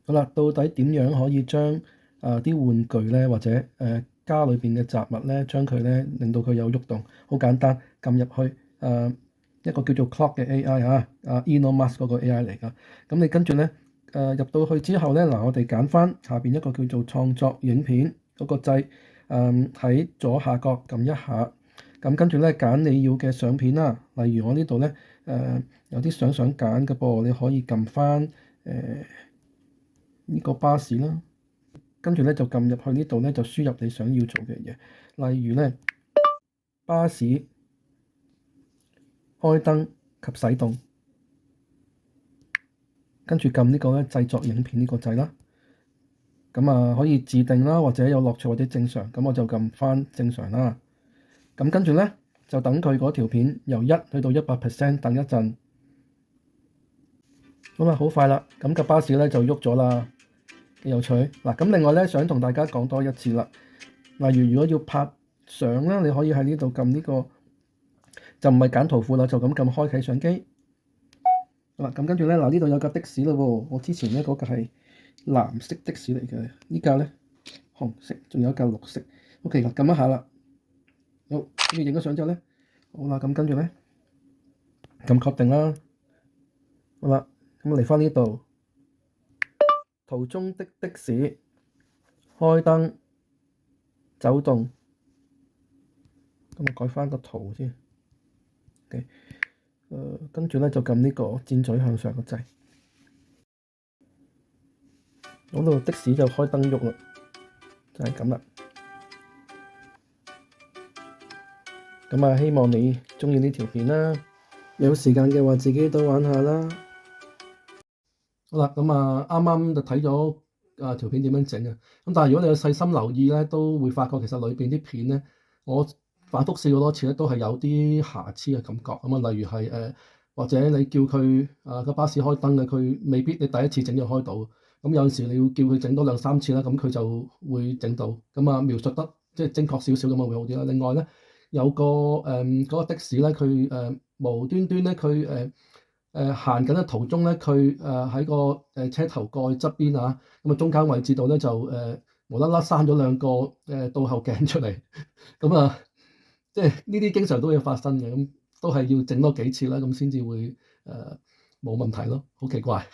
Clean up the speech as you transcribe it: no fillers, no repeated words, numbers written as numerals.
好啦，到底點樣可以將啲玩具咧，或者家裏邊嘅雜物咧，將佢咧令到佢有喐動？好簡單，撳入去一個叫做 Clock 嘅 AI 嚇，Elon Musk 嗰個 AI 嚟㗎。咁你跟住咧入到去之後咧，嗱我哋揀翻下邊一個叫做創作影片嗰個掣，喺左下角撳一下，咁跟住咧揀你要嘅相片啦。例如我呢度咧有啲相想揀嘅噃，你可以撳翻呢個巴士啦，跟住咧就撳入去呢度咧就輸入你想要做嘅嘢，例如咧巴士開燈及駛動，跟住撳呢個咧製作影片呢個掣啦。咁可以自定啦，或者有樂趣或者正常，咁我就撳翻正常啦。咁跟住咧就等佢嗰條片由1去到100%，等一陣。咁好快啦，咁個巴士咧就喐咗啦。幾有趣嗱，咁另外咧想同大家講多一次啦。例如如果要拍相咧，你可以喺呢度撳呢個，就唔係揀圖庫啦，就咁撳開啟相機。好啦，咁跟住咧嗱，呢度有架的士啦喎，我之前咧嗰架係藍色的士嚟嘅，呢架咧紅色，仲有一架綠色。OK 啦，撳一下啦，好，跟住影咗相之後咧，好啦，咁跟住咧撳確定啦。好啦，咁我嚟翻呢度。途中的士開燈走動，咁我改翻個圖先。OK，跟住咧就撳呢個箭嘴向上個掣，嗰度的士就開燈喐啦，就係咁啦。咁希望你鍾意呢條片啦，有時間嘅話自己都玩下啦。好啦，咁啱啱就睇咗條片點樣整啊。咁但係如果你有細心留意咧，都會發覺其實裏邊啲片咧，我反覆試過多次咧，都係有啲瑕疵嘅感覺。咁例如係或者你叫佢個巴士開燈嘅，佢未必你第一次整就開到。咁有陣時你要叫佢整多2-3次啦，咁佢就會整到。咁描述得即係精確少少咁會好啲啦。另外咧，有個嗰個的士咧，佢無端端咧佢行緊嘅途中咧，佢喺個車頭蓋側邊啊，咁中間位置度咧就無啦啦生咗2個倒後鏡出嚟，咁即係呢啲經常都會發生嘅，咁都係要整多幾次啦，咁先至會冇問題咯，好奇怪。